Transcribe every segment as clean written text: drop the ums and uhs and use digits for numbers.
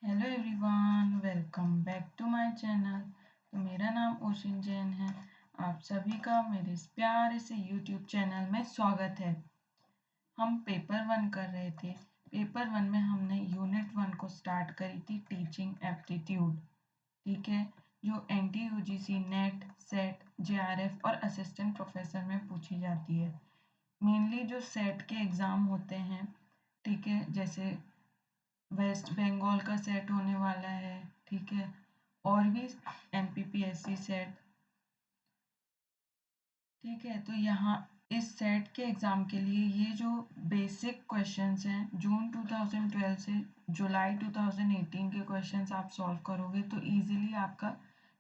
Hello everyone, welcome back to my channel. तो मेरा नाम ओशिन जैन है। आप सभी का मेरे इस प्यारे से यूट्यूब चैनल में स्वागत है। हम पेपर 1 कर रहे थे। पेपर 1 में हमने यूनिट 1 को स्टार्ट करी थी, टीचिंग एप्टीट्यूड। ठीक है, जो NTUGC नेट सेट JRF और असिस्टेंट प्रोफेसर में पूछी जाती है। मेनली जो सेट के एग्ज़ाम होते हैं, ठीक है, जैसे वेस्ट बंगाल का सेट होने वाला है, ठीक है, और भी MPPSC सेट, ठीक है। तो यहाँ इस सेट के एग्ज़ाम के लिए ये जो बेसिक क्वेश्चंस हैं, जून 2012 से जुलाई 2018 के क्वेश्चंस आप सॉल्व करोगे तो इजीली आपका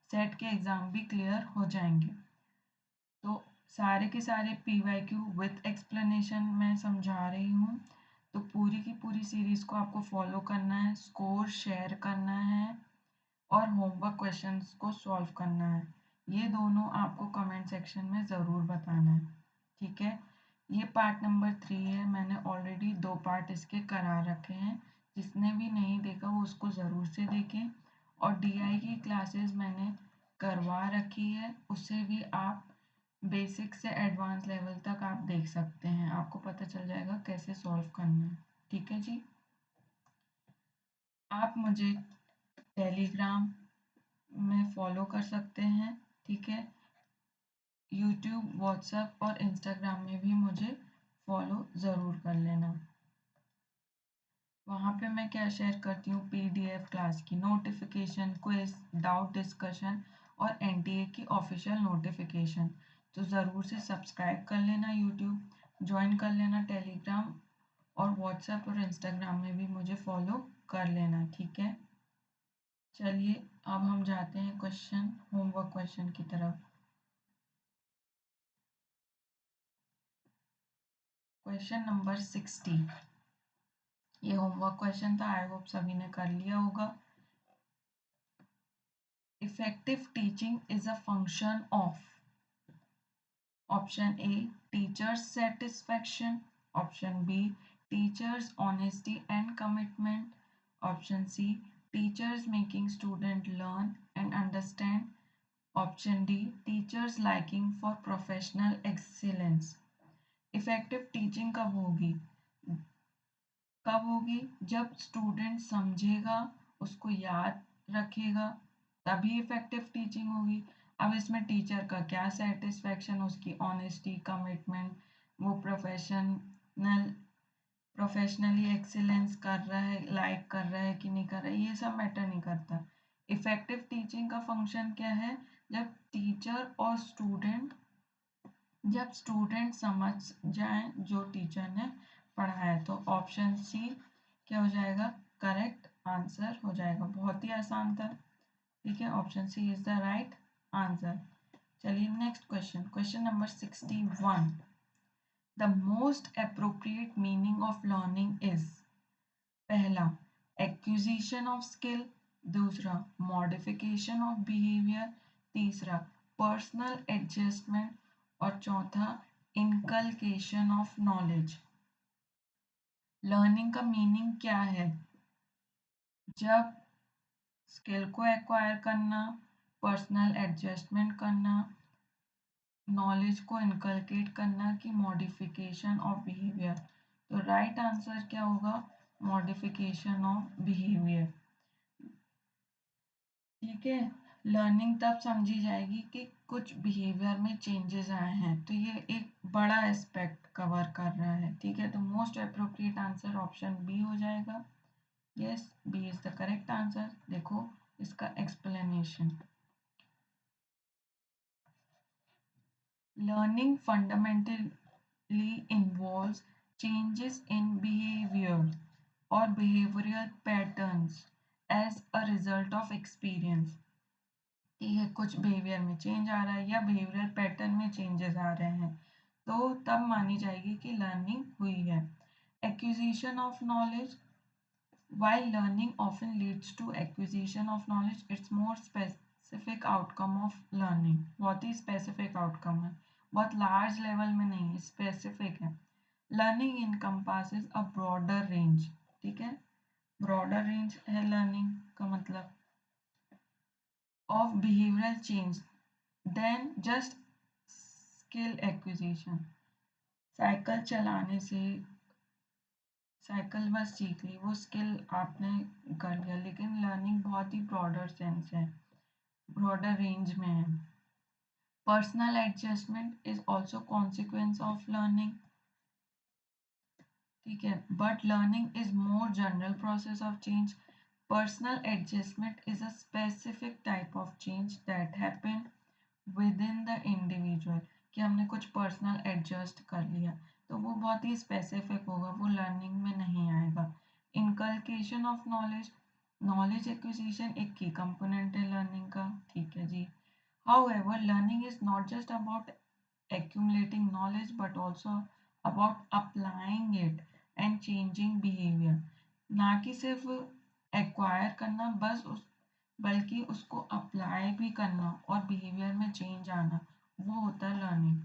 सेट के एग्ज़ाम भी क्लियर हो जाएंगे। तो सारे के सारे PYQ विथ एक्सप्लेनेशन मैं समझा रही हूँ। तो पूरी की पूरी सीरीज़ को आपको फॉलो करना है, स्कोर शेयर करना है और होमवर्क क्वेश्चंस को सॉल्व करना है। ये दोनों आपको कमेंट सेक्शन में ज़रूर बताना है, ठीक है। ये पार्ट नंबर 3 है। मैंने ऑलरेडी 2 पार्ट इसके करा रखे हैं। जिसने भी नहीं देखा वो उसको ज़रूर से देखें। और DI की क्लासेस मैंने करवा रखी है, उससे भी आप बेसिक से एडवांस लेवल तक आप देख सकते हैं। आपको पता चल जाएगा कैसे सॉल्व करना है, ठीक है जी। आप मुझे टेलीग्राम में फॉलो कर सकते हैं, ठीक है। यूट्यूब, व्हाट्सएप और इंस्टाग्राम में भी मुझे फॉलो ज़रूर कर लेना। वहाँ पे मैं क्या शेयर करती हूँ, PDF क्लास की नोटिफिकेशन, क्विज, डाउट डिस्कशन और NTA की ऑफिशियल नोटिफिकेशन। तो ज़रूर से सब्सक्राइब कर लेना यूट्यूब, ज्वाइन कर लेना टेलीग्राम और व्हाट्सएप और इंस्टाग्राम में भी मुझे फॉलो कर लेना, ठीक है। चलिए अब हम जाते हैं होमवर्क क्वेश्चन की तरफ। क्वेश्चन नंबर 60, ये होमवर्क क्वेश्चन था। आई होप सभी ने कर लिया होगा। Effective teaching is a function of option A teachers satisfaction, option B teachers honesty and commitment, option C teachers making student learn and understand, option D teachers liking for professional excellence. Effective teaching कब होगी जब student समझेगा, उसको याद रखेगा, तभी effective teaching होगी। अब इसमें टीचर का क्या सेटिस्फेक्शन, उसकी ऑनेस्टी, कमिटमेंट, वो प्रोफेशनली एक्सीलेंस कर रहा है, लाइक कर रहा है कि नहीं कर रहा है, ये सब मैटर नहीं करता। इफेक्टिव टीचिंग का फंक्शन क्या है, जब टीचर और स्टूडेंट समझ जाए जो टीचर ने पढ़ाया। तो ऑप्शन सी क्या हो जाएगा, करेक्ट आंसर हो जाएगा। बहुत ही आसान था, ठीक है। Option C is the right answer. चलिए next question, question number 61। The most appropriate meaning of learning is, पहला एक्विजिशन ऑफ स्किल, दूसरा मॉडिफिकेशन ऑफ बिहेवियर, तीसरा पर्सनल एडजस्टमेंट और चौथा इनकलकेशन ऑफ नॉलेज। लर्निंग का मीनिंग क्या है, जब स्किल को एक्वायर करना, पर्सनल एडजस्टमेंट करना, नॉलेज को इनकलकेट करना, कि मॉडिफिकेशन ऑफ बिहेवियर। तो राइट आंसर क्या होगा, मॉडिफिकेशन ऑफ बिहेवियर, ठीक है। लर्निंग तब समझी जाएगी कि कुछ बिहेवियर में चेंजेस आए हैं, तो ये एक बड़ा एस्पेक्ट कवर कर रहा है, ठीक है। तो most appropriate answer option B हो जाएगा। Yes, B is the correct answer. देखो इसका explanation, learning fundamentally involves changes in behavior or behavioral patterns as a result of experience। ठीक है, कुछ बिहेवियर में चेंज आ रहा है या बिहेवियरल पैटर्न में चेंजेस आ रहे हैं, तो तब मानी जाएगी कि लर्निंग हुई है। Acquisition of knowledge, while learning often leads to acquisition of knowledge, it's more specific outcome of learning। बहुत ही specific outcome है, बहुत large level में नहीं है, specific है। Learning encompasses a broader range, ठीक है। ब्रॉडर रेंज है लर्निंग का मतलब of behavioural change than just skill acquisition. Cycle चलाने से साइकिल बस सीख ली, वो स्किल आपने कर लिया, लेकिन लर्निंग बहुत ही ब्रॉडर सेंस है, ब्रॉडर रेंज में है। Personal adjustment is also consequence of learning, ठीक है, but learning is more general process of change. Personal adjustment is a specific type of change that happen with in the individual, कि हमने कुछ personal adjust कर लिया, तो वो बहुत ही स्पेसिफिक होगा, वो लर्निंग में नहीं आएगा। Inculcation of knowledge, knowledge acquisition एक की कंपोनेंट है लर्निंग का, ठीक है जी। However learning is not just about accumulating knowledge but also about applying it and changing behavior, ना कि सिर्फ एक्वायर करना बस उस, बल्कि उसको अप्लाई भी करना और बिहेवियर में चेंज आना, वो होता है learning.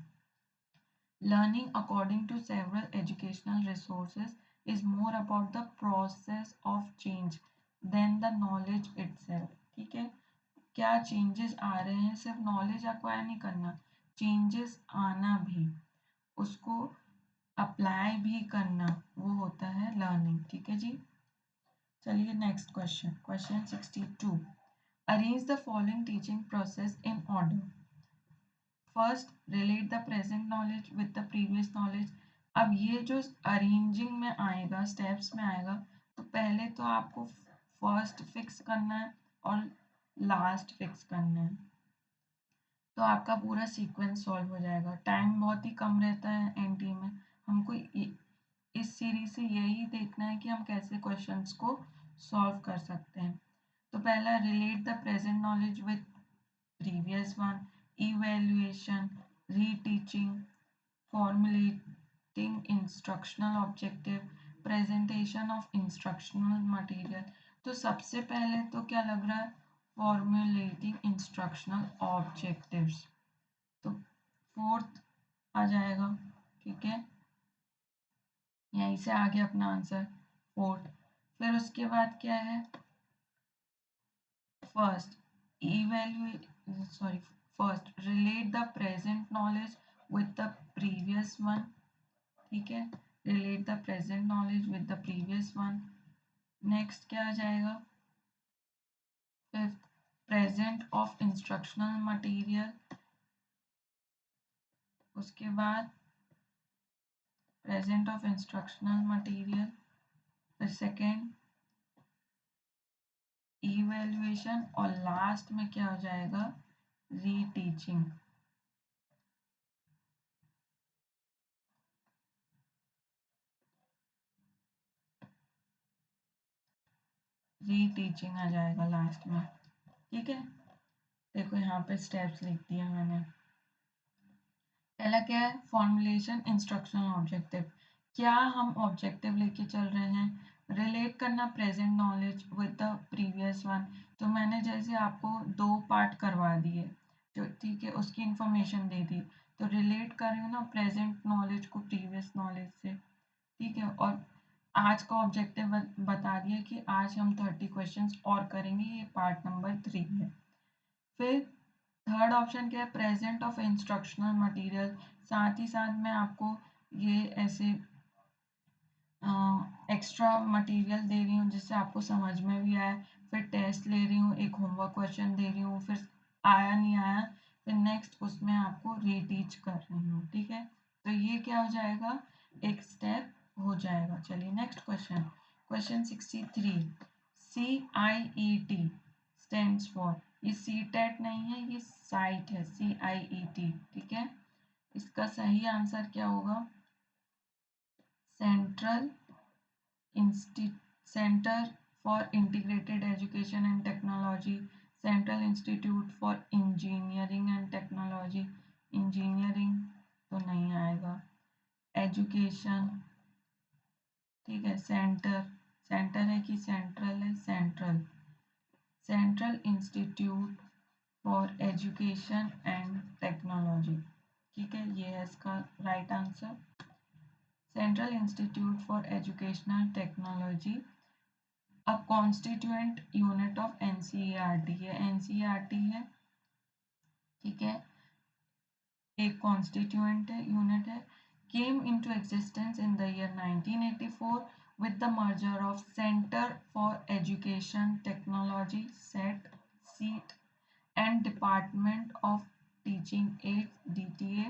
Learning according to several educational resources is more about the process of change than the knowledge itself, ठीक है। क्या चेंजेस आ रहे हैं, सिर्फ नॉलेज अक्वायर नहीं करना, चेंजेस आना भी, उसको अप्लाई भी करना, वो होता है लर्निंग, ठीक है जी। चलिए next question, question 62। Arrange the following teaching process in order. First, relate the present knowledge with the previous knowledge. अब ये जो अरेंजिंग में आएगा, स्टेप्स में आएगा, तो पहले तो आपको फर्स्ट फिक्स करना है और लास्ट फिक्स करना है, तो आपका पूरा सीक्वेंस सॉल्व हो जाएगा। टाइम बहुत ही कम रहता है एनटी में, हमको इस सीरीज से यही देखना है कि हम कैसे क्वेश्चंस को सॉल्व कर सकते हैं। तो पहला, relate the present knowledge with previous one, evaluation, reteaching, formulating instructional objective, presentation of instructional material. तो सबसे पहले तो क्या लग रहा है, फॉर्मुलेटिंग इंस्ट्रक्शनल ऑब्जेक्टिव्स, तो फोर्थ आ जाएगा, ठीक है, यहीं से आ गया अपना आंसर, फोर्थ। फिर उसके बाद क्या है, first evaluate, sorry, first relate the present knowledge with the previous one, ठीक है, relate the present knowledge with the previous one. Next क्या आ जाएगा, fifth, present of instructional material, उसके बाद प्रेजेंट ऑफ इंस्ट्रक्शनल मटेरियल, फिर सेकेंड इवैल्यूएशन, और last में क्या हो जाएगा, रीटीचिंग। रीटीचिंग आ जाएगा लास्ट में, ठीक है। देखो यहाँ पे स्टेप्स लिख दिया मैंने। पहला क्या है, फॉर्मुलेशन इंस्ट्रक्शनल ऑब्जेक्टिव, क्या हम ऑब्जेक्टिव लेके चल रहे हैं। रिलेट करना present knowledge with the previous one, तो मैंने जैसे आपको दो पार्ट करवा दिए, जो ठीक है, उसकी इंफॉर्मेशन दे दी, तो रिलेट कर रही हूँ ना प्रेजेंट नॉलेज को प्रीवियस नॉलेज से, ठीक है। और आज का ऑब्जेक्टिव बता दिया कि आज हम 30 क्वेश्चंस और करेंगे, ये पार्ट नंबर 3 है। फिर थर्ड ऑप्शन क्या है, प्रेजेंट ऑफ इंस्ट्रक्शनल मटेरियल, साथ ही साथ मैं आपको ये ऐसे एक्स्ट्रा मटेरियल दे रही हूँ जिससे आपको समझ में भी आए। फिर टेस्ट ले रही हूँ, एक होमवर्क क्वेश्चन दे रही हूँ, फिर आया नहीं आया, फिर नेक्स्ट उसमें आपको रीटीच कर रही हूँ, ठीक है। तो ये क्या हो जाएगा, एक स्टेप हो जाएगा। चलिए next question, question 63। CIET stands for, ये CTET नहीं है, ये साइट है, CIET, ठीक है। इसका सही आंसर क्या होगा, central centre for integrated education and technology, central institute for engineering and technology, engineering तो नहीं आएगा, एजुकेशन, ठीक है, सेंटर, सेंटर है कि सेंट्रल है, central, central institute for education and technology, ठीक है, ये है इसका right answer, central institute for educational technology a constituent unit of NCERT है, एनसीईआरटी है, ठीक है, एक कॉन्स्टिट्यूएंट यूनिट है, came into existence in the year 1984 with the merger of Center for Education Technology CET and Department of Teaching Aids DTA.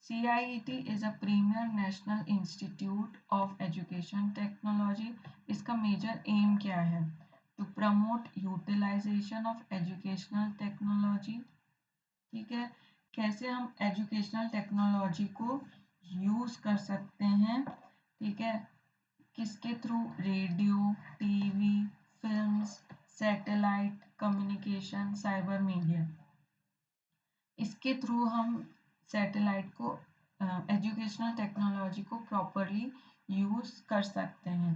CIET is a premier national institute of education technology. इसका major M क्या है? To promote utilization of educational technology, ठीक है, कैसे हम educational technology को use कर सकते हैं, ठीक है, किसके through? Radio, TV, films, satellite communication, cyber media, इसके थ्रू हम सैटेलाइट को एजुकेशनल टेक्नोलॉजी को प्रॉपरली यूज कर सकते हैं,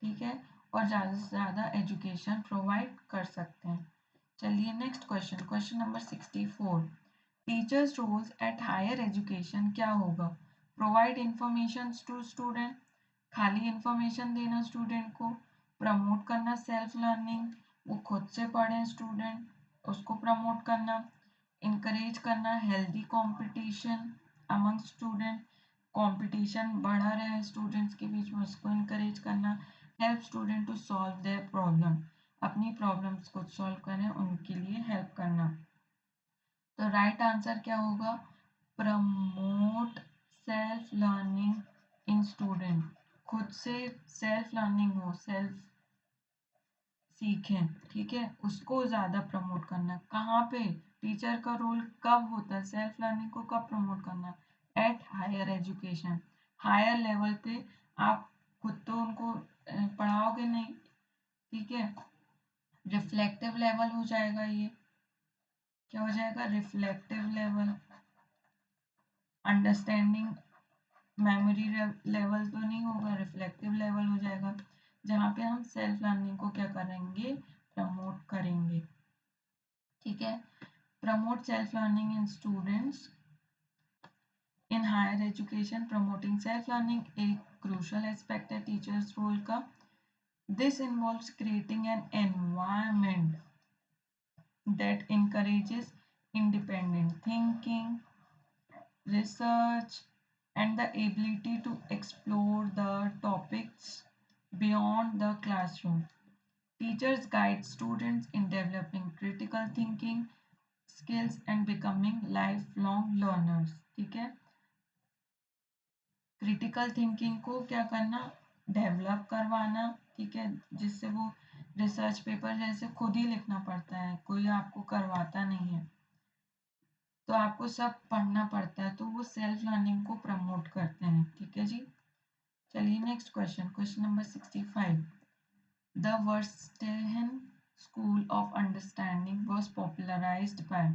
ठीक है, और ज़्यादा से ज़्यादा एजुकेशन प्रोवाइड कर सकते हैं। चलिए next question, question number 64, teachers roles at higher education क्या होगा? प्रोवाइड इंफॉर्मेशन टू स्टूडेंट, खाली इंफॉर्मेशन देना स्टूडेंट को, प्रमोट करना सेल्फ लर्निंग, वो खुद से पढ़ें स्टूडेंट, उसको प्रमोट करना, इंकरेज करना healthy competition among student, competition बढ़ा रहे स्टूडेंट्स के बीच में, उसको इंकरेज करना, help student to solve their problem, अपनी प्रॉब्लम्स को सॉल्व करें, उनके लिए हेल्प करना। तो राइट आंसर क्या होगा? प्रमोट सेल्फ लर्निंग इन स्टूडेंट, खुद से सेल्फ लर्निंग हो, सेल्फ सीखें, ठीक है, उसको ज़्यादा प्रमोट करना। कहाँ पे? टीचर का रोल कब होता है सेल्फ लर्निंग को कब प्रमोट करना? At higher education, higher level पे आप खुद तो उनको पढ़ाओगे नहीं, ठीक है, रिफ्लेक्टिव लेवल हो जाएगा, ये क्या हो जाएगा? Reflective level, understanding memory level तो नहीं होगा, रिफ्लेक्टिव लेवल हो जाएगा, जहाँ पे हम सेल्फ लर्निंग को क्या करेंगे? प्रमोट करेंगे, ठीक है। Promote self learning in students in higher education, promoting self learning एक क्रूशल एस्पेक्ट है टीचर्स रोल का। This involves creating an environment that encourages independent thinking, research, and the ability to explore the topics beyond the classroom. Teachers guide students in developing critical thinking skills and becoming lifelong learners, ठीक है। Critical thinking को क्या करना? Develop करवाना, ठीक है, जिससे वो रिसर्च पेपर जैसे खुद ही लिखना पड़ता है, कोई आपको करवाता नहीं है, तो आपको सब पढ़ना पड़ता है, तो वो सेल्फ लर्निंग को प्रमोट करते हैं, ठीक है जी। चलिए next question, question number 65, the verstehen school of understanding was popularised by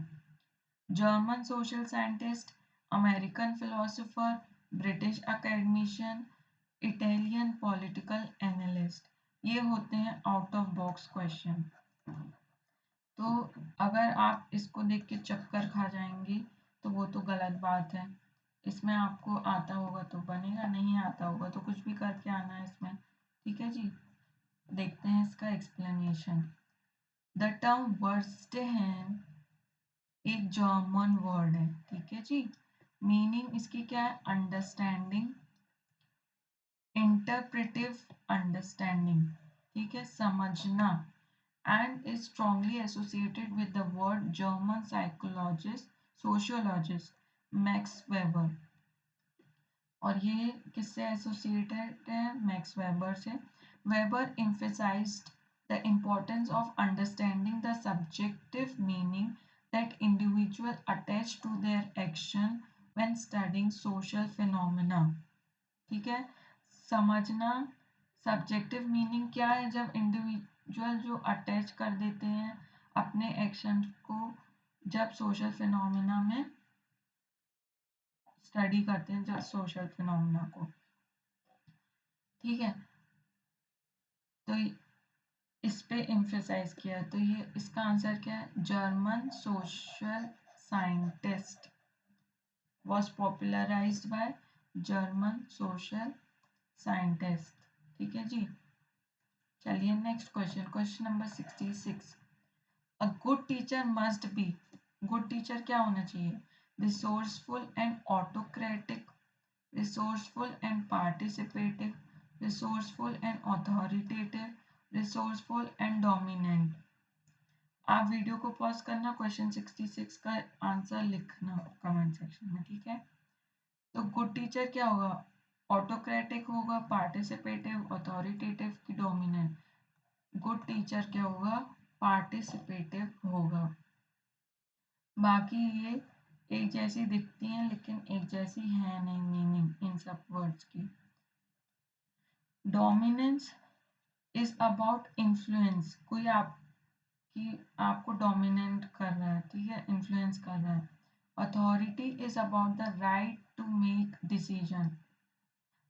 German social scientist, American philosopher, British academician, Italian political analyst. ये होते हैं आउट ऑफ बॉक्स क्वेश्चन, तो अगर आप इसको देख के चक्कर खा जाएंगे तो वो तो गलत बात है। इसमें आपको आता होगा तो बनेगा, नहीं आता होगा तो कुछ भी करके आना है इसमें, ठीक है जी। देखते हैं इसका एक्सप्लेनेशन। द टर्म वर्स्टेहन एक जर्मन वर्ड है, ठीक है जी, मीनिंग इसकी क्या है? अंडरस्टैंडिंग, इंटरप्रेटिव अंडरस्टैंडिंग, ठीक है, समझना, and is strongly associated with the word German psychologist, sociologist Max Weber। और ये किससे एसोसिएटेड है? मैक्स वेबर से। Weber emphasized the importance of understanding the subjective meaning that individual attach to their action when studying social phenomena, ठीक है, समझना subjective meaning क्या है, जब इंडिविजुअल जो अटैच कर देते हैं अपने एक्शन को जब सोशल फिनोमिना में स्टडी करते हैं, जब सोशल फिनोमिना को, ठीक है, तो इस पे एम्फेसाइज किया, तो ये इसका आंसर क्या है? German social scientist was popularised by German social scientist, ठीक है जी। चलिए next question, question number 66। A good teacher must be, good teacher क्या होना चाहिए? Resourceful and autocratic, resourceful and participative, resourceful and authoritative, resourceful and dominant। आप video को pause करना, क्वेश्चन 66 का आंसर लिखना कमेंट सेक्शन में, ठीक है? तो गुड टीचर क्या होगा? ऑटोक्रेटिक होगा, पार्टिसिपेटिव, अथॉरिटेटिव की डोमिनेंट? गुड टीचर क्या होगा? पार्टिसिपेटिव होगा। बाकी ये एक जैसी दिखती हैं लेकिन एक जैसी है नहीं मीनिंग इन सब वर्ड्स की। डोमिनेंस इज अबाउट इन्फ्लुएंस, कोई आपको डोमिनेट कर रहा है, ठीक है, इन्फ्लुएंस कर रहा है। Authority is about the right to make decision,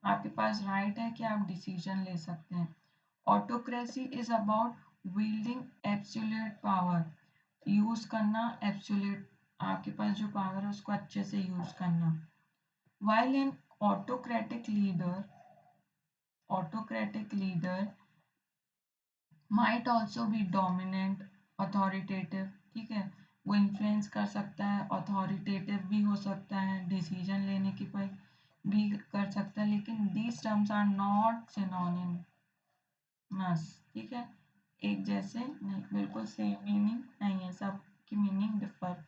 आपके पास राइट है कि आप डिसीजन ले सकते हैं। Autocracy is about building absolute power, use करना एब्सोल्यूट, आपके पास जो पावर है उसको अच्छे से यूज करना। While N autocratic leader might also be dominant, authoritative, ठीक है, वो इन्फ्लुएंस कर सकता है, अथॉरिटेटिव भी हो सकता है, डिसीजन लेने की पर भी कर सकता है, लेकिन these terms are not synonymous, ठीक है, एक जैसे नहीं, बिल्कुल सेम मीनिंग नहीं है, सब की मीनिंग डिफर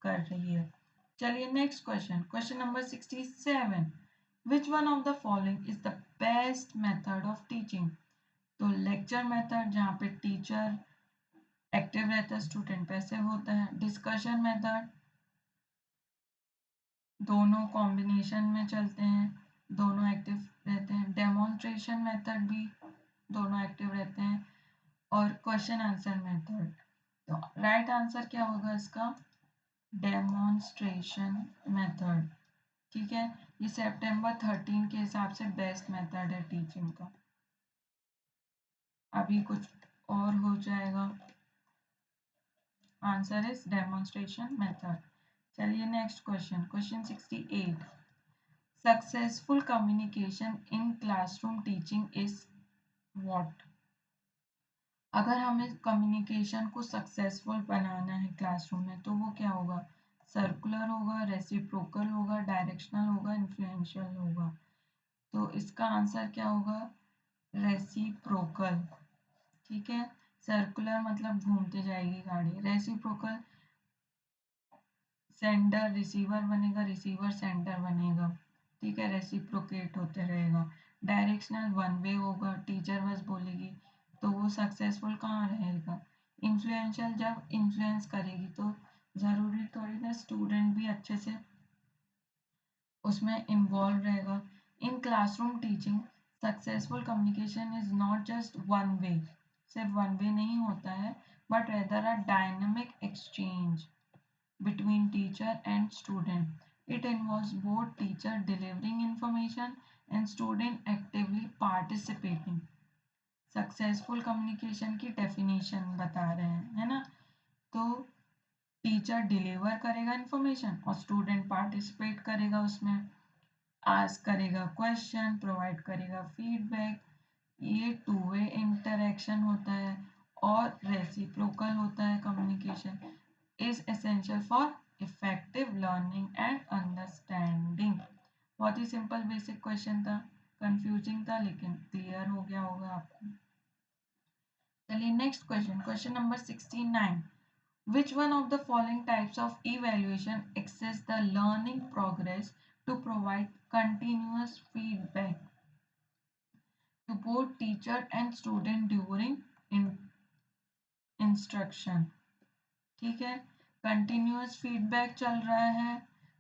कर रही है। चलिए next question, question number 67। Which one of the following is the best method of teaching? तो लेक्चर मेथड जहाँ पे टीचर एक्टिव रहता है, स्टूडेंट पैसिव होता है। डिस्कशन मेथड, दोनों कॉम्बिनेशन में चलते हैं, दोनों एक्टिव रहते हैं। डेमोन्स्ट्रेशन मेथड भी दोनों एक्टिव रहते हैं। और क्वेश्चन आंसर मेथड, तो राइट आंसर क्या होगा इसका? डेमोन्स्ट्रेशन मेथड, ठीक है। ये सितंबर 13 के हिसाब से बेस्ट मेथड है टीचिंग का। अभी कुछ और हो जाएगा, आंसर इज डेमोन्स्ट्रेशन मेथड। चलिए next question, question 68। Successful communication in classroom teaching is what? अगर हमें कम्युनिकेशन को सक्सेसफुल बनाना है क्लासरूम में तो वो क्या होगा? सर्कुलर होगा, रेसिप्रोकल होगा, डायरेक्शनल होगा, इन्फ्लुएंशियल होगा। तो इसका आंसर क्या होगा? रेसिप्रोकल, ठीक है। सर्कुलर मतलब घूमते जाएगी गाड़ी, रेसिप्रोकल सेंडर रिसीवर बनेगा, रिसीवर सेंडर बनेगा, ठीक है, रेसिप्रोकेट होते रहेगा। डायरेक्शनल वन वे होगा, टीचर बस बोलेगी, तो वो सक्सेसफुल कहाँ रहेगा? इन्फ्लुएंशियल जब इन्फ्लुएंस करेगी तो ज़रूरी थोड़ी ना स्टूडेंट भी अच्छे से उसमें इन्वॉल्व रहेगा। In classroom teaching successful communication is not just one way, सिर्फ वन वे नहीं होता है, but rather a dynamic exchange between teacher and student. It involves both teacher delivering information and student actively participating. Successful communication की definition बता रहे हैं, है ना? तो टीचर डिलीवर करेगा इंफॉर्मेशन और स्टूडेंट पार्टिसिपेट करेगा उसमें, आस्क करेगा क्वेश्चन, प्रोवाइड करेगा फीडबैक। ये टू वे इंटरेक्शन होता है और रेसिप्रोकल होता है। Communication is essential for effective learning and understanding। बहुत ही सिंपल बेसिक क्वेश्चन था, कंफ्यूजिंग था लेकिन क्लियर हो गया होगा आपको। चलिए next question, question number 69। Which one of the following types of evaluation assess the learning progress to provide continuous feedback to both teacher and student during instruction? ठीक है, कंटिन्यूअस फीडबैक चल रहा है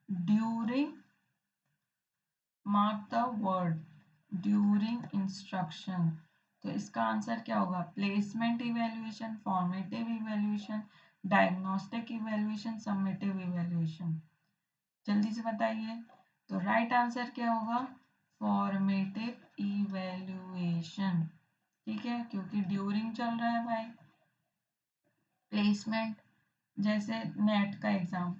during, mark the word, during instruction. तो इसका answer क्या होगा? Placement evaluation, formative evaluation, diagnostic evaluation, summative evaluation. जल्दी से बताइए। तो राइट आंसर क्या होगा? फॉर्मेटिव इवेल्युएशन, ठीक है, क्योंकि ड्यूरिंग चल रहा है भाई। प्लेसमेंट जैसे नेट का एग्जाम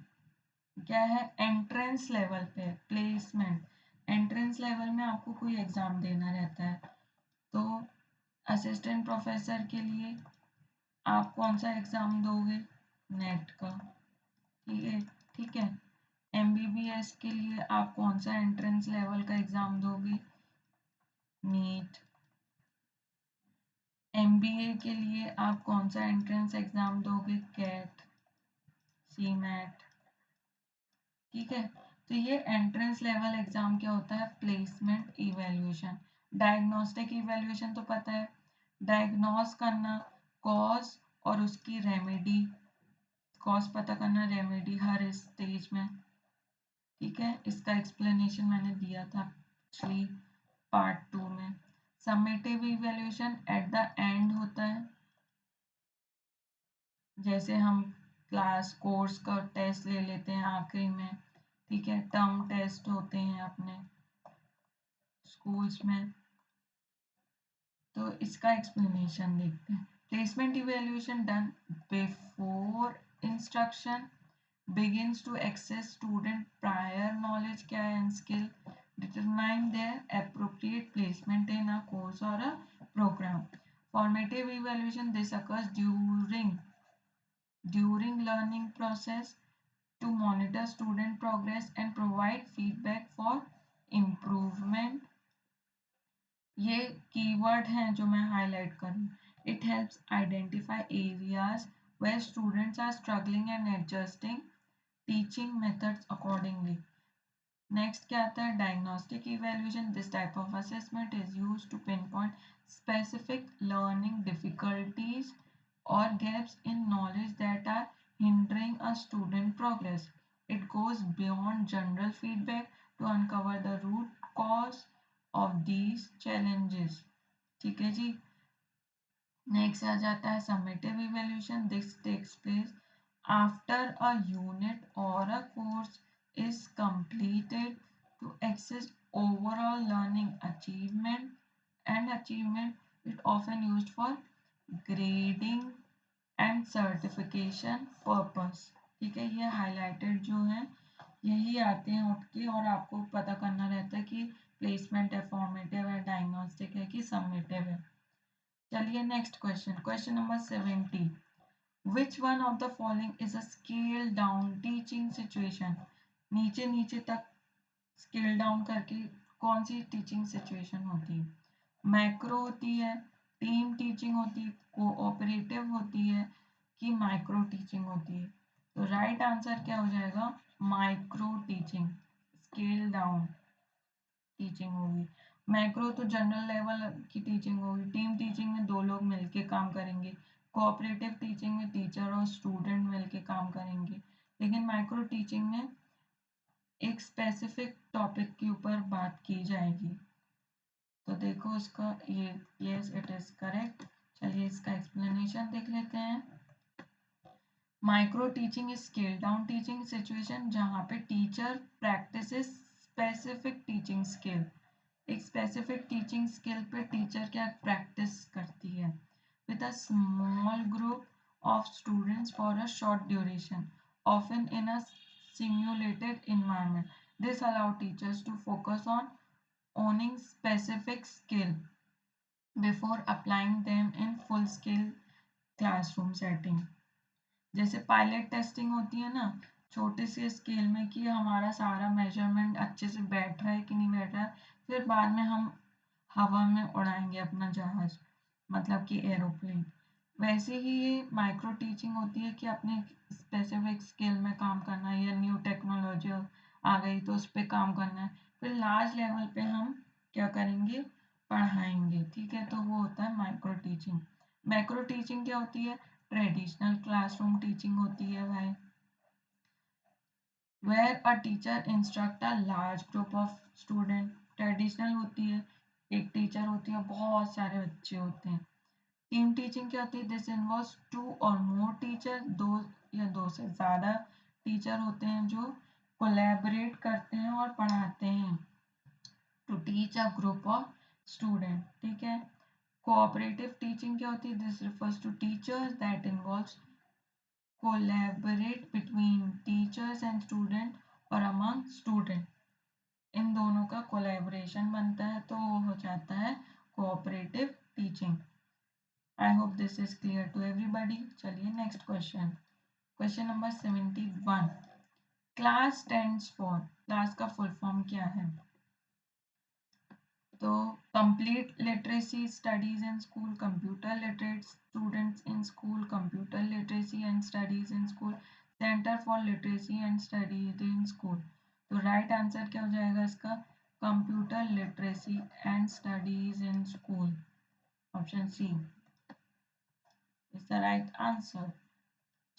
क्या है? एंट्रेंस लेवल पे प्लेसमेंट। एंट्रेंस लेवल में आपको कोई एग्जाम देना रहता है तो असिस्टेंट प्रोफेसर के लिए आप कौन सा एग्ज़ाम दोगे? नेट का, ठीक है। एमबीबीएस के लिए आप कौन सा एंट्रेंस लेवल का एग्ज़ाम दोगे? नीट। एमबीए के लिए आप कौन सा एंट्रेंस एग्ज़ाम दोगे? कैट, सीमैट, ठीक है। तो ये एंट्रेंस लेवल एग्ज़ाम क्या होता है? Placement evaluation. डायग्नोस्टिक इवैल्यूएशन तो पता है, डायग्नोस करना, कॉज और उसकी रेमेडी, कॉज पता करना, रेमेडी हर स्टेज में, ठीक है। इसका एक्सप्लेनेशन मैंने दिया था पिछली पार्ट 2 में। Summative evaluation at the end होता है, जैसे हम क्लास कोर्स का टेस्ट ले लेते हैं आखिरी में, ठीक है। टर्म टेस्ट होते हैं अपने स्कूल्स में, तो इसका एक्सप्लेनेशन देखते हैं। Placement evaluation done before instruction begins to assess student prior knowledge क्या है and skill, determine their appropriate placement in a course or a program. Formative evaluation, this occurs during learning process to monitor student progress and provide feedback for improvement. ये keyword हैं जो मैं highlight करूँ। It helps identify areas where students are struggling and adjusting teaching methods accordingly. Next क्या आता है? Diagnostic evaluation. This type of assessment is used to pinpoint specific learning difficulties or gaps in knowledge that are hindering a student progress. It goes beyond general feedback to uncover the root cause of these challenges. ठीक है जी। Next आ जाता है summative evaluation. This takes place after a unit or a course is completed to assess overall learning achievement. It often used for grading and certification purpose. ठीक है, ये highlighted जो है यही आते हैं उठ के, और आपको पता करना रहता है कि प्लेसमेंट है, फॉर्मेटिव है, डायग्नोस्टिक है कि समेटिव है। चलिए next question number 70। Which one of the following is a scale down teaching situation? नीचे नीचे तक स्केल डाउन करके कौन सी टीचिंग सिचुएशन होती है? मैक्रो होती है, टीम टीचिंग होती है, कोऑपरेटिव होती है कि माइक्रो टीचिंग होती है? तो राइट आंसर क्या हो जाएगा? Micro teaching, scale down teaching होगी। मैक्रो तो जनरल लेवल की टीचिंग होगी। टीम टीचिंग में दो लोग मिलके काम करेंगे। कोऑपरेटिव टीचिंग में टीचर और स्टूडेंट मिलके काम करेंगे। लेकिन माइक्रो टीचिंग में एक स्पेसिफिक टॉपिक के ऊपर बात की जाएगी। तो देखो इसका ये, यस इट इज करेक्ट। चलिए इसका एक्सप्लेनेशन देख लेते हैं। Micro teaching is scale down teaching situation जहाँ पे teacher practices specific teaching skill. एक स्पेसिफिक टीचिंग स्किल पे टीचर क्या प्रैक्टिस करती है with a small group of students for a short duration, often in a simulated environment. This allow teachers to focus on owning specific skill before applying them in full scale classroom setting. जैसे pilot testing होती है ना, छोटे से scale में कि हमारा सारा मेजरमेंट अच्छे से बैठ रहा है कि नहीं बैठ रहा है, फिर बाद में हम हवा में उड़ाएंगे अपना जहाज, मतलब कि एरोप्लेन। वैसे ही ये माइक्रो टीचिंग होती है कि अपने स्पेसिफिक स्किल में काम करना है, या न्यू टेक्नोलॉजी आ गई तो उस पर काम करना है, फिर लार्ज लेवल पे हम क्या करेंगे? पढ़ाएंगे, ठीक है। तो वो होता है माइक्रो टीचिंग। मैक्रो टीचिंग क्या होती है? ट्रेडिशनल क्लासरूम टीचिंग होती है भाई, where a teacher instruct a large group of student. Traditional होती है, एक टीचर होती है, बहुत सारे बच्चे होते हैं। टीम टीचिंग क्या होती है? दिस इन्वॉल्व्स टू और मोर टीचर, दो या दो से ज़्यादा टीचर होते हैं जो कोलैबोरेट करते हैं और पढ़ाते हैं, to teach a group of student, ठीक है। कोऑपरेटिव टीचिंग क्या होती है? This refers to teachers that involves collaborate between teachers and student और अमंग स्टूडेंट। इन दोनों का कोलैबोरेशन बनता है तो वो हो जाता है cooperative teaching. this is clear to everybody. चलिए next question. Question number 71. Class stands for, class का full form क्या है? तो complete literacy studies in school, computer literate students in school, computer literacy and studies in school, center for literacy and studies in school. तो right answer क्या हो जाएगा इसका? Computer literacy and studies in school. Option C is the right answer.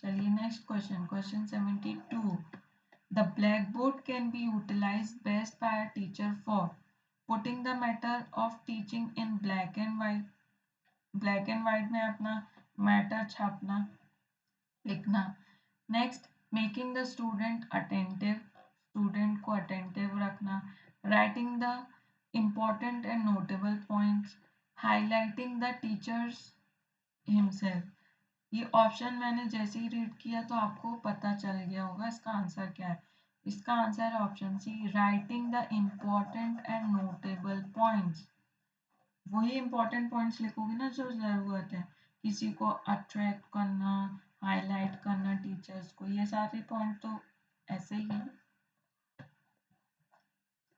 चलिए next question. Question 72. The blackboard can be utilized best by a teacher for putting the matter of teaching in black and white. Black and white में अपना matter छापना, लिखना. Next, making the student attentive, student को attentive रखना. Writing the important and notable points, highlighting the teachers himself. ये option मैंने जैसे ही read किया तो आपको पता चल गया होगा इसका आंसर क्या है. इसका आंसर है option C, writing the important and notable points. वही इंपॉर्टेंट पॉइंट्स लिखोगे ना जो ज़रूरत है, किसी को अट्रैक्ट करना, हाईलाइट करना टीचर्स को, ये सारे पॉइंट तो ऐसे ही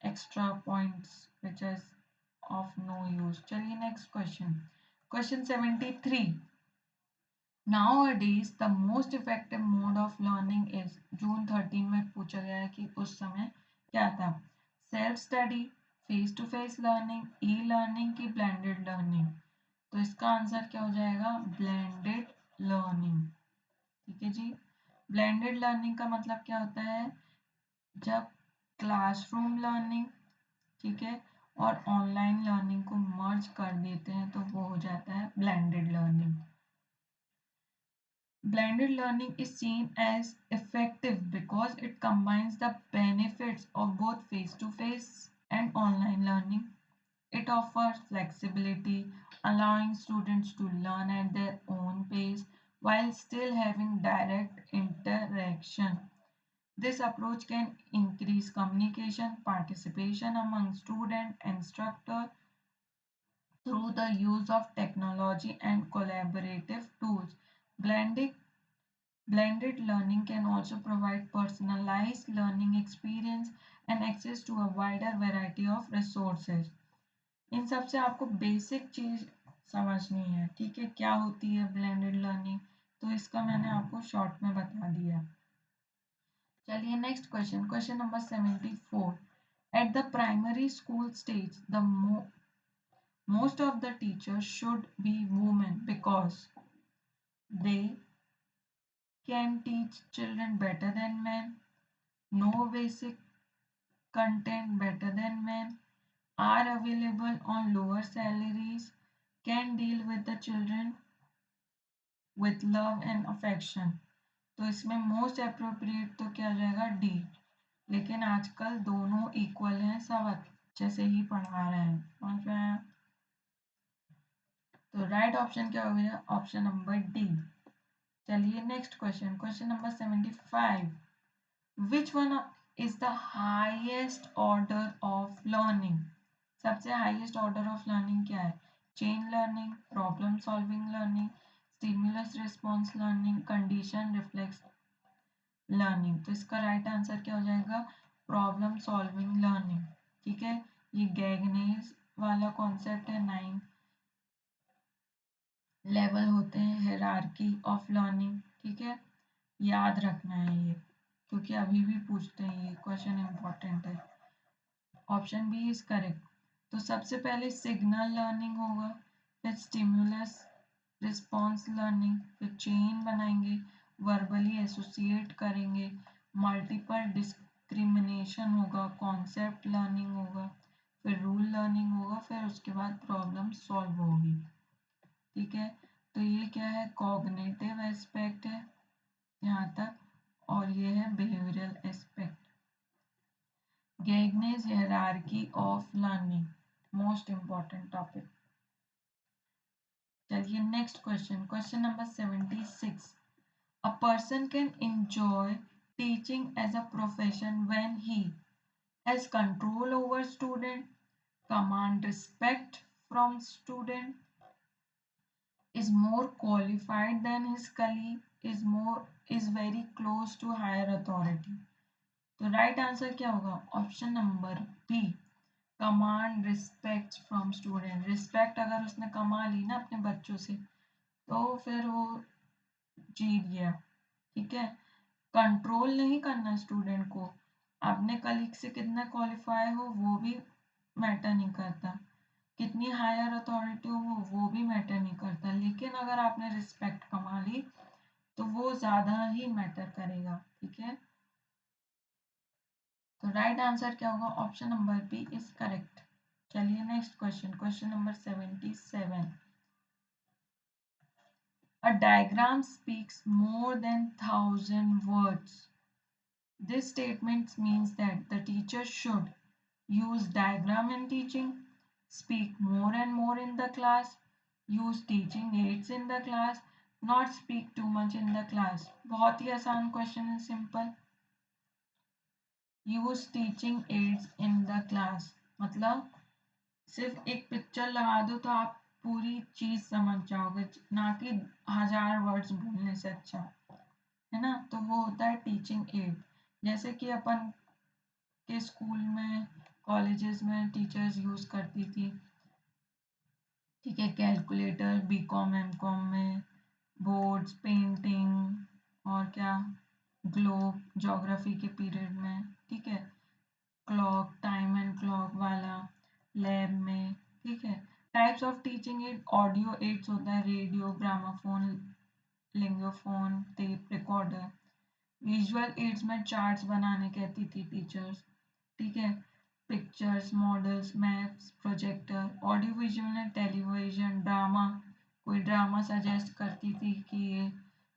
extra points which is of no use. चलिए next question. Question 73. Nowadays the most effective mode of learning is, June 13 में पूछा गया है कि उस समय क्या था. Self study, face to face learning, e learning की ब्लेंडेड लर्निंग. तो इसका आंसर क्या हो जाएगा? Blended learning. ठीक है जी. ब्लेंडेड लर्निंग का मतलब क्या होता है? जब क्लासरूम लर्निंग, ठीक है, और ऑनलाइन लर्निंग को मर्ज कर देते हैं तो वो हो जाता है blended learning. Blended learning is seen as effective because it combines the benefits of both face-to-face and online learning. It offers flexibility, allowing students to learn at their own pace while still having direct interaction. This approach can increase communication, participation among student and instructor through the use of technology and collaborative tools. Blended learning can also provide personalized learning experience and access to a wider variety of resources. इन सब से आपको basic चीज समझनी है, ठीक है, क्या होती है ब्लेंडेड लर्निंग, तो इसका मैंने आपको शॉर्ट में बता दिया. चलिए next question. Question number 74. At the primary school stage, the most of the teachers should be women because they can teach children better than men, know basic content better than men, are available on lower salaries, can deal with the children with love and affection. तो इसमें most appropriate तो क्या हो जाएगा? D. लेकिन आजकल दोनों equal हैं, सब अच्छे से ही पढ़ा रहे हैं, समझ में आया? तो राइट ऑप्शन क्या हो गया? Option number D. चलिए next question. Question number 75. Which one is the highest order of learning? सबसे हाईएस्ट ऑर्डर ऑफ लर्निंग क्या है? Chain learning, problem solving learning, stimulus response learning, condition reflex learning. तो इसका right answer क्या हो जाएगा? Problem solving learning. ठीक है, ये गैगनेस वाला कॉन्सेप्ट है. 9 लेवल होते हैं हायरार्की ऑफ लर्निंग. ठीक है, याद रखना है ये, क्योंकि अभी भी पूछते हैं, ये क्वेश्चन इंपॉर्टेंट है. Option B is correct. तो सबसे पहले सिग्नल लर्निंग होगा, फिर स्टिमुलस रिस्पॉन्स लर्निंग, फिर चेन बनाएंगे, वर्बली एसोसिएट करेंगे, मल्टीपल डिस्क्रिमिनेशन होगा, कॉन्सेप्ट लर्निंग होगा, फिर रूल लर्निंग होगा, फिर उसके बाद प्रॉब्लम सॉल्व होगी. ठीक है, तो ये क्या है? कॉग्निटिव एस्पेक्ट है यहाँ तक, और ये है behavioural aspect. Gagne's hierarchy of learning, most important topic. चलिए next question. Question number 76. A person can enjoy teaching as a profession when he has control over student, command respect from student, is more qualified than his colleague, is very close to higher authority. तो right answer क्या होगा? Option number B, command respect from student. Respect अगर उसने कमा ली ना अपने बच्चों से तो फिर वो जीत गया। ठीक है, कंट्रोल नहीं करना स्टूडेंट को, अपने कलीग से कितना क्वालिफाई हो वो भी मैटर नहीं करता, कितनी हायर अथॉरिटी हो वो भी मैटर नहीं करता, लेकिन अगर आपने रिस्पेक्ट कमा ली तो वो ज़्यादा ही मैटर करेगा। ठीक है, तो राइट आंसर क्या होगा? Option number B is correct. चलिए next question, question number 77। A diagram speaks more than 1,000 words. This statement means that the teacher should use diagram in teaching, speak more and more in the class, use teaching aids in the class, not speak too much in the class. बहुत ही आसान question है, simple. Use teaching ads in the class मतलब सिर्फ एक picture लगा दो तो आप पूरी चीज समझ जाओगे, ना कि 1,000 वर्ड्स बोलने से अच्छा, है ना। तो वो होता है टीचिंग एड। जैसे कि अपन के स्कूल में, कॉलेजेस में टीचर्स यूज करती थी, ठीक है, कैलकुलेटर, बीकॉम एमकॉम में, बोर्ड्स, पेंटिंग और क्या, ग्लोब, ज्योग्राफी के पीरियड में, ठीक है, क्लॉक, टाइम एंड क्लॉक वाला लैब में। ठीक है, types of teaching aid, audio aids होता है, radio, gramophone, linguaphone, tape recorder. Visual aids में चार्ट्स बनाने कहती थी टीचर्स, ठीक है, pictures, models, maps, projector. Audio visual में टेलीविजन, ड्रामा, कोई ड्रामा सजेस्ट करती थी कि ये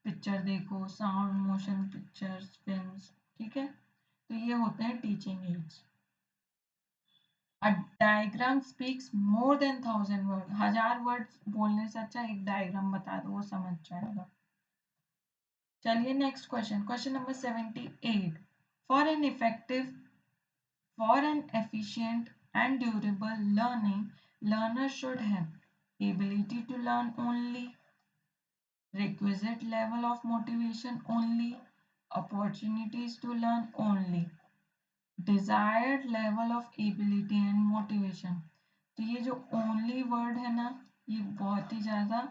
पिक्चर देखो, साउंड, मोशन पिक्चर्स, फिल्म्स। ठीक है, तो ये होते हैं teaching ads. A diagram speaks more than 1,000 word, 1,000 words बोलने से अच्छा एक डायग्राम बता दो, वो समझ जाएगा। चलिए next question, question number 78। For an effective For an efficient and durable learning, learners should have ability to learn only, requisite level of motivation only, opportunities to learn only, desired level of ability and motivation। तो ये जो only word है ना, ये बहुत ही ज़्यादा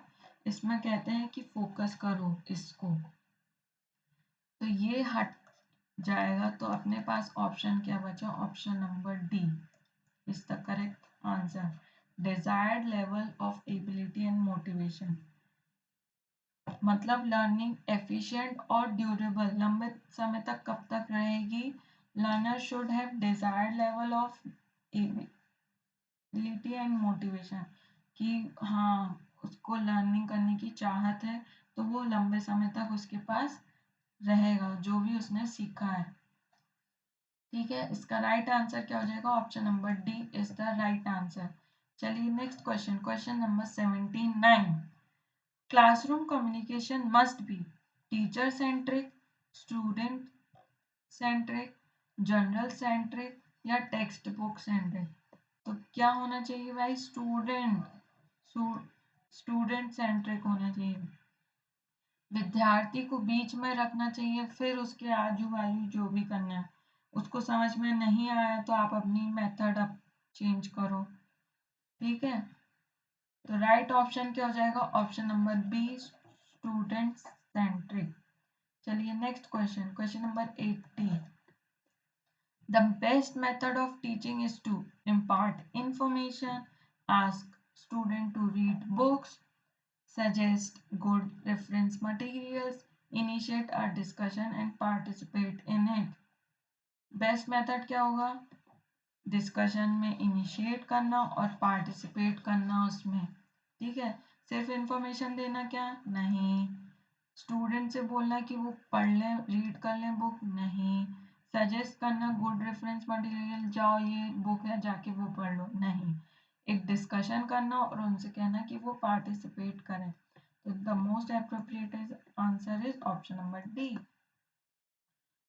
इसमें कहते हैं कि फोकस करो इसको, तो ये हट जाएगा। तो अपने पास ऑप्शन क्या बचा? Option number D is the correct answer. Desired level of ability and motivation मतलब लर्निंग एफिशिएंट और ड्यूरेबल, लंबे समय तक कब तक रहेगी? Learner should have desired level of ability and motivation, कि हाँ उसको लर्निंग करने की चाहत है तो वो लंबे समय तक उसके पास रहेगा जो भी उसने सीखा है। ठीक है, इसका राइट आंसर क्या हो जाएगा? Option number D is the right answer. चलिए next question, question number 79। Classroom communication must be teacher centric, student centric, general centric या टेक्स्ट बुक सेंट्रिक। तो क्या होना चाहिए भाई? स्टूडेंट सेंट्रिक होना चाहिए, विद्यार्थी को बीच में रखना चाहिए, फिर उसके आजू बाजू जो भी करना है। उसको समझ में नहीं आया तो आप अपनी मेथड अब चेंज करो। ठीक है, तो राइट ऑप्शन क्या हो जाएगा? Option number B, student centric. चलिए next question, question number 80। The best method of teaching is to impart information, ask student to read books, suggest good reference materials, initiate a discussion and participate in it। Best method क्या होगा? Discussion में initiate करना और participate करना उसमें। ठीक है, सिर्फ इंफॉर्मेशन देना क्या? नहीं। स्टूडेंट से बोलना कि वो पढ़ लें, रीड कर लें बुक? नहीं। सजेस्ट करना गुड रेफरेंस मटेरियल, जाओ ये बुक है जाके वो पढ़ लो? नहीं। एक डिस्कशन करना और उनसे कहना कि वो पार्टिसिपेट करें। तो the most appropriate answer is option number D.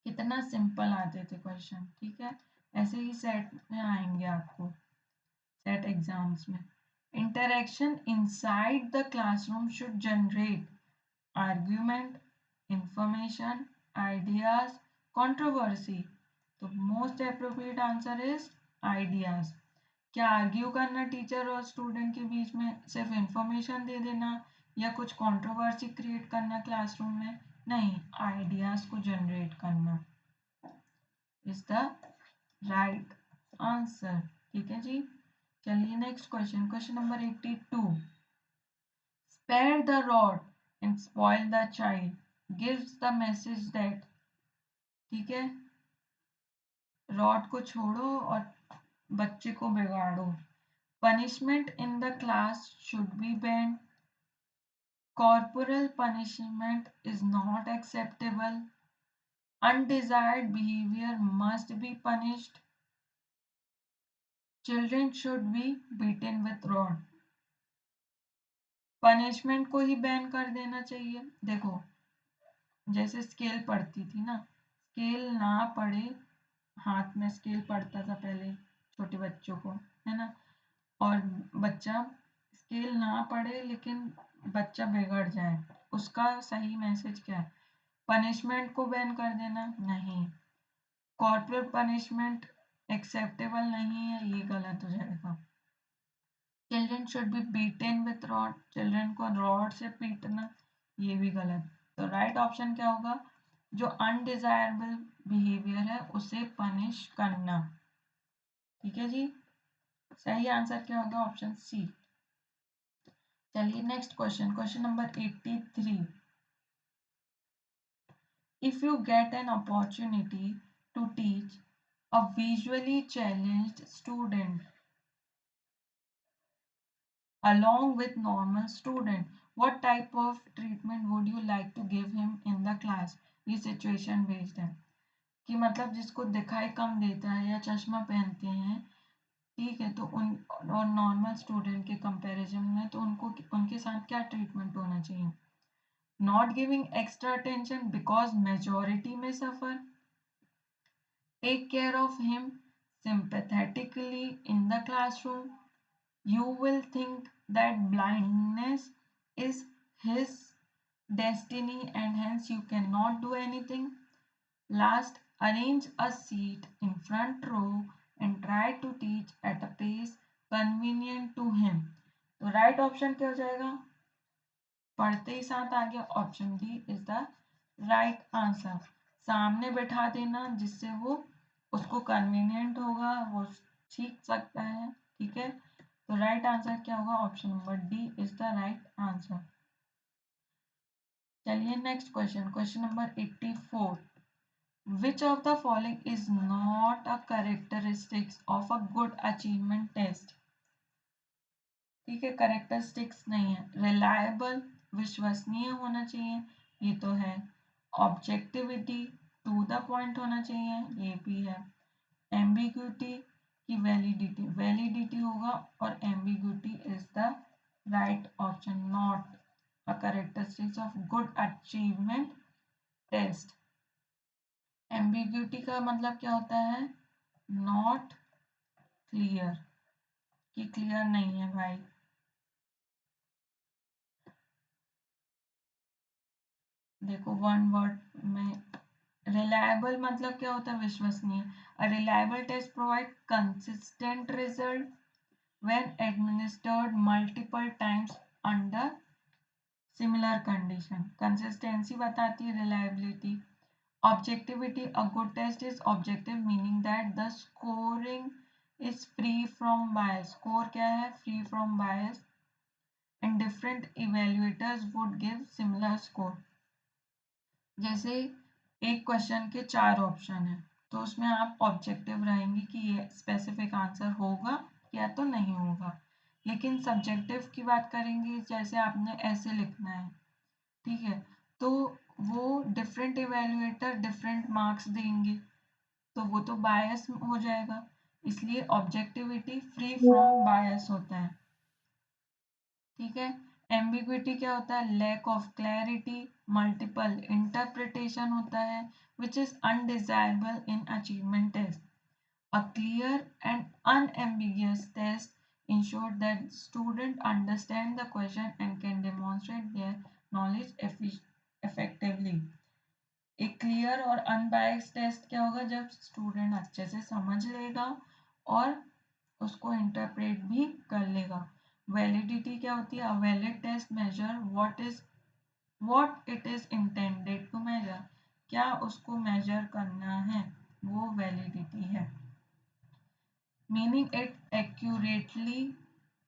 कितना सिंपल आते थे क्वेश्चन। ठीक है, ऐसे ही सेट में आएंगे आपको, सेट एग्जाम्स में। Interaction inside the classroom should generate argument, information, ideas, controversy. तो most appropriate answer is ideas. क्या आर्ग्यू करना टीचर और स्टूडेंट के बीच में, सिर्फ इंफॉर्मेशन दे देना या कुछ कंट्रोवर्सी क्रिएट करना क्लासरूम में? नहीं, आइडियाज को जनरेट करना इज द राइट आंसर। ठीक है जी, चलिए next question, question number 82। Spare the rod and spoil the child gives the message that, ठीक है, रॉड को छोड़ो और बच्चे को बिगाड़ो। Punishment in the class should be banned. Corporal punishment is not acceptable. Undesired behavior must be punished. Children should be beaten with rod. Punishment को ही ban कर देना चाहिए। देखो, जैसे स्केल पड़ती थी ना, स्केल ना पड़े, हाथ में स्केल पड़ता था पहले छोटे बच्चों को, है ना, और बच्चा स्केल ना पड़े लेकिन बच्चा बिगड़ जाए, उसका सही मैसेज क्या है? पनिशमेंट को बैन कर देना? नहीं। कॉर्पोरल पनिशमेंट एक्सेप्टेबल नहीं है, ये गलत हो जाएगा। Children should be beaten with rod, children को रॉड से पीटना, ये भी गलत। तो राइट ऑप्शन क्या होगा? जो अनडिजायरेबल बिहेवियर है उसे पनिश करना। ठीक है जी, सही आंसर क्या होगा? Option C. चलिए next question, question number 83। If you get an opportunity to teach a visually challenged student along with normal student, what type of treatment would you like to give him in the class? ये situation based है कि मतलब जिसको दिखाई कम देता है या चश्मा पहनते हैं, ठीक है, तो उन और नॉर्मल स्टूडेंट के कंपैरिजन में तो उनको उनके साथ क्या ट्रीटमेंट होना चाहिए? Not giving extra attention because majority में suffer, take care of him sympathetically in the classroom, you will think that blindness is his destiny and hence you cannot do anything. Last, arrange a seat in front row and try to teach at a pace convenient to him. तो right option क्या हो जाएगा? पढ़ते ही साथ आ गया, option D is the right answer. सामने बैठा देना जिससे वो उसको कन्वीनियंट होगा, वो सीख सकता है। ठीक है, तो राइट आंसर क्या होगा? Option number D is the right answer. चलिए next question, question number 84। Which of the following is not a characteristics of a good achievement test? ठीक है, कैरेक्टरिस्टिक्स नहीं है। रिलायबल, विश्वसनीय होना चाहिए, ये तो है। ऑब्जेक्टिविटी, टू द पॉइंट होना चाहिए, ये भी है। एम्बिग्यूटी की वैलिडिटी, वैलिडिटी होगा और ambiguity is the right option, not a characteristics of good achievement test. Ambiguity का मतलब क्या होता है? नॉट क्लियर, कि क्लियर नहीं है भाई। देखो वन वर्ड में, रिलायबल मतलब क्या होता है? विश्वसनीय। A reliable test provide consistent result when administered multiple times under similar condition. Consistency बताती है reliability. Objectivity, a good test is objective meaning that the scoring is free from bias. Score क्या है? Free from bias and different evaluators would give similar score. जैसे एक question के 4 option है तो उसमें आप ऑब्जेक्टिव रहेंगे कि ये स्पेसिफिक आंसर होगा या तो नहीं होगा। लेकिन सब्जेक्टिव की बात करेंगे, जैसे आपने ऐसे लिखना है, ठीक है, तो वो डिफरेंट इवेल्युएटर डिफरेंट मार्क्स देंगे, तो वो तो बायस हो जाएगा। इसलिए ऑब्जेक्टिविटी फ्री फ्रॉम बायस होता है। ठीक है, एम्बिग्विटी क्या होता है? Lack of clarity, multiple interpretation होता है, which is undesirable in achievement test. A clear and unambiguous test ensure that student understand the question and can demonstrate their knowledge effectively. एक क्लियर और अनबायस्ड टेस्ट क्या होगा, जब student अच्छे से समझ लेगा और उसको इंटरप्रेट भी कर लेगा. वैलिडिटी क्या होती है, a valid test measure what it is intended to measure, क्या उसको मेजर करना है, वो वैलिडिटी है. Meaning it accurately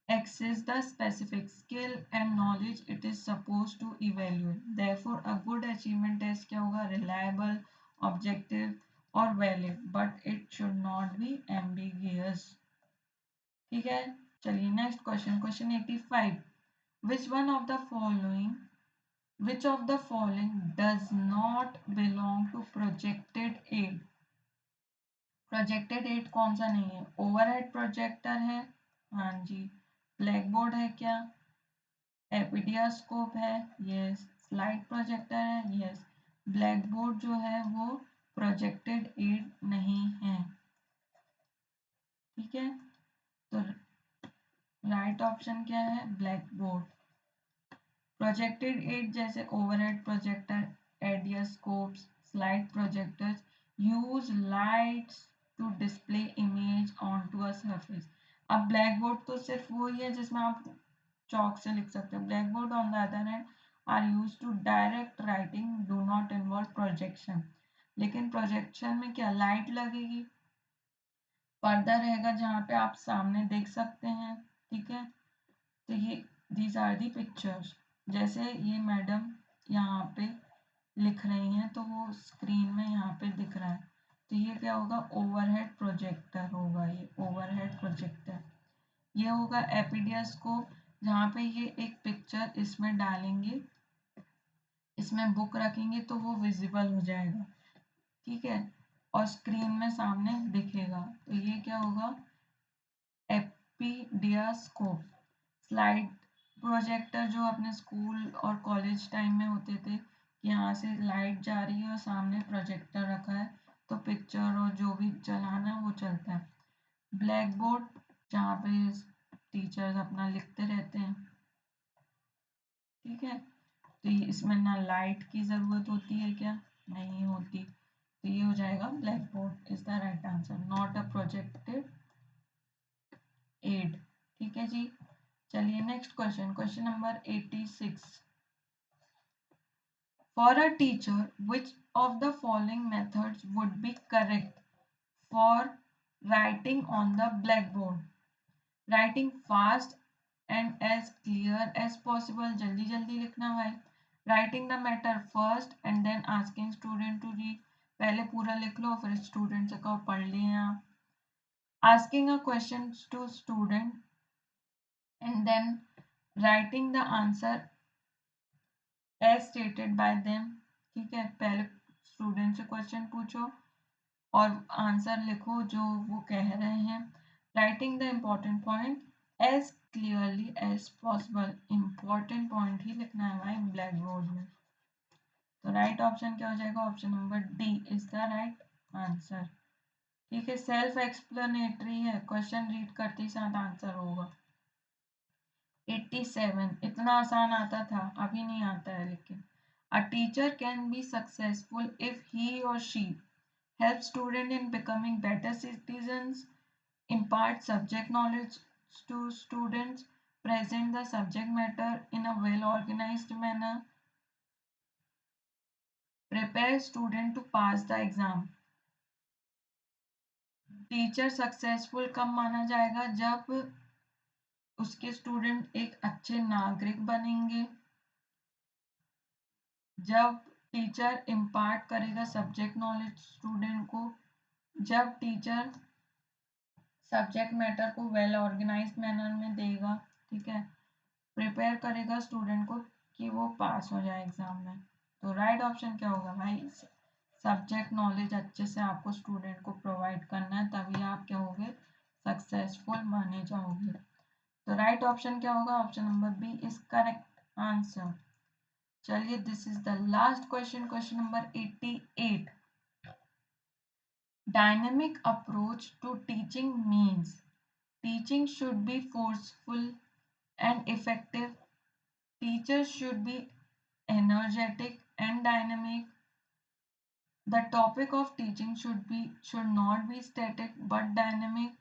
access the specific skill and knowledge it is supposed to evaluate. Therefore, a good achievement test क्या होगा, reliable, objective और valid, but it should not be ambiguous. ठीक है, चलिए next question, question 85. Which one of the following which of the following does not belong to projected aid? Projected aid कौन सा नहीं है, ओवरहेड प्रोजेक्टर है, हाँ जी. ब्लैक बोर्ड है क्या, एपीडियास्कोप है, यस. स्लाइड प्रोजेक्टर है, यस. ब्लैक बोर्ड जो है वो प्रोजेक्टेड एड नहीं है. ठीक है, तो राइट ऑप्शन क्या है, ब्लैक बोर्ड. प्रोजेक्टेड एड जैसे overhead projector, epidiascopes, slide projectors use lights to display image on to a surface. अब ब्लैक बोर्ड तो सिर्फ वही है जिसमें आप चौक से लिख सकते हो. Blackboard on the other hand are use to direct writing, do not involve projection. लेकिन प्रोजेक्शन में क्या, लाइट लगेगी, पर्दा रहेगा जहाँ पे आप सामने देख सकते हैं. ठीक है, तो ये दीज आर दी पिक्चर्स. जैसे ये मैडम यहाँ पे लिख रही हैं तो वो स्क्रीन में यहाँ पे दिख रहा है, तो ये क्या होगा, ओवरहेड प्रोजेक्टर होगा. ये ओवरहेड प्रोजेक्टर. ये होगा एपीडियास्कोप, जहाँ पे ये एक पिक्चर इसमें डालेंगे, इसमें बुक रखेंगे तो वो विजिबल हो जाएगा. ठीक है, और स्क्रीन में सामने दिखेगा, तो ये क्या होगा, एपीडियास्कोप. स्लाइड प्रोजेक्टर जो अपने स्कूल और कॉलेज टाइम में होते थे, यहाँ से लाइट जा रही है और सामने प्रोजेक्टर रखा है तो पिक्चर और जो भी चलाना है वो चलता है. ब्लैक बोर्ड जहाँ पे टीचर्स अपना लिखते रहते हैं. ठीक है, तो इसमें ना लाइट की ज़रूरत होती है क्या, नहीं होती, तो ये हो जाएगा blackboard is the right answer, not a projected aid. ठीक है जी, चलिए next question, question number 86. For a teacher which of the following methods would be correct for writing on the blackboard? Writing fast and as clear as possible, जल्दी जल्दी लिखना भाई. Writing the matter first and then asking student to read, पहले पूरा लिख लो फिर student से कहो पढ़ लें आप. Asking a question to student and then writing the answer as stated by them. ठीक है, पहले स्टूडेंट से क्वेश्चन पूछो और आंसर लिखो जो वो कह रहे हैं. Writing the important point as clearly as possible, important point ही लिखना है भाई ब्लैक बोर्ड में. तो राइट ऑप्शन क्या हो जाएगा, option number D is the right answer. ठीक है, सेल्फ एक्सप्लेनेटरी है, क्वेश्चन रीड करते ही साथ आंसर होगा. 87, इतना आसान आता था, अभी नहीं आता है. लेकिन a teacher can be successful if he और she help student in becoming better citizens, impart subject knowledge to students, present the subject matter in a well organized manner, prepare student to pass the exam. Teacher successful कब माना जाएगा, जब उसके student एक अच्छे नागरिक बनेंगे, जब टीचर इम्पार्ट करेगा सब्जेक्ट नॉलेज स्टूडेंट को, जब टीचर सब्जेक्ट मैटर को वेल ऑर्गेनाइज्ड मैनर में देगा. ठीक है, प्रिपेयर करेगा स्टूडेंट को कि वो पास हो जाए एग्जाम में. तो राइट ऑप्शन क्या होगा भाई, सब्जेक्ट नॉलेज अच्छे से आपको स्टूडेंट को प्रोवाइड करना है, तभी आप क्या होगे, सक्सेसफुल माने जाओगे. तो राइट ऑप्शन क्या होगा, option number B is correct answer. चलिए this is the last question, question number 88. Dynamic approach to teaching means Teaching should be forceful and effective. Teachers should be energetic and dynamic. The topic of teaching should not be static but dynamic.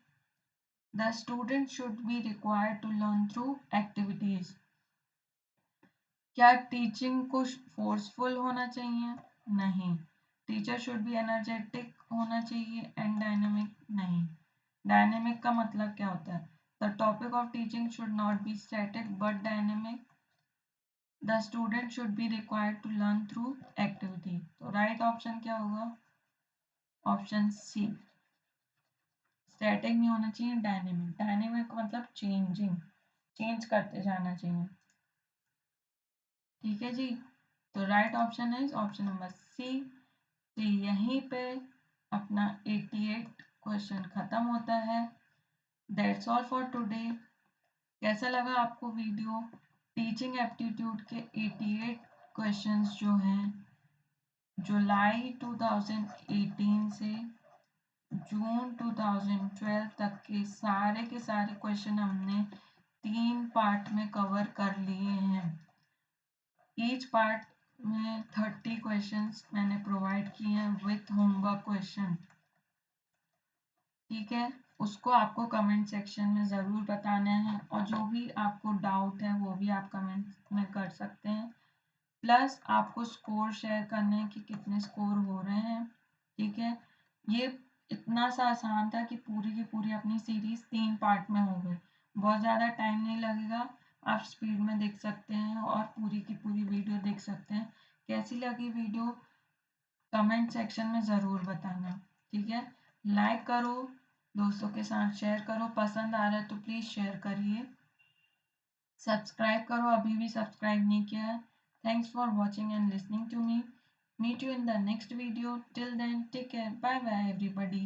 The student should be required to learn through activities. क्या teaching को forceful होना चाहिए? नहीं. Teacher should be energetic होना चाहिए and dynamic? नहीं. Dynamic का मतलब क्या होता है? The topic of teaching should not be static but dynamic. The student should be required to learn through activity. तो राइट ऑप्शन क्या होगा? ऑप्शन सी. स्टैटिक नहीं होना चाहिए, डायनेमिक. डायनेमिक का मतलब चेंजिंग, चेंज करते जाना चाहिए. ठीक है जी. तो राइट ऑप्शन है ऑप्शन नंबर सी. तो यहीं पे अपना 88 क्वेश्चन खत्म होता है. That's all for today. कैसा लगा आपको वीडियो? टीचिंग एप्टीट्यूड के 88 क्वेश्चंस जो हैं जुलाई 2018 से जून 2012 तक के सारे क्वेश्चन हमने 3 पार्ट में कवर कर लिए हैं. ईच पार्ट में 30 क्वेश्चंस मैंने प्रोवाइड किए हैं विथ होमवर्क क्वेश्चन. ठीक है, उसको आपको कमेंट सेक्शन में ज़रूर बताना है और जो भी आपको डाउट है वो भी आप कमेंट में कर सकते हैं. प्लस आपको स्कोर शेयर करने हैं कि कितने स्कोर हो रहे हैं. ठीक है, ये इतना सा आसान था कि पूरी की पूरी अपनी सीरीज 3 पार्ट में हो गई. बहुत ज़्यादा टाइम नहीं लगेगा. आप स्पीड में देख सकते हैं और पूरी की पूरी वीडियो देख सकते हैं. कैसी लगी वीडियो कमेंट सेक्शन में ज़रूर बताना. ठीक है, लाइक करो, दोस्तों के साथ शेयर करो. पसंद आ रहा है तो प्लीज़ शेयर करिए. सब्सक्राइब करो, अभी भी सब्सक्राइब नहीं किया है. Thanks for watching and listening to me. Meet you in the next video. Till then, take care. Bye bye everybody.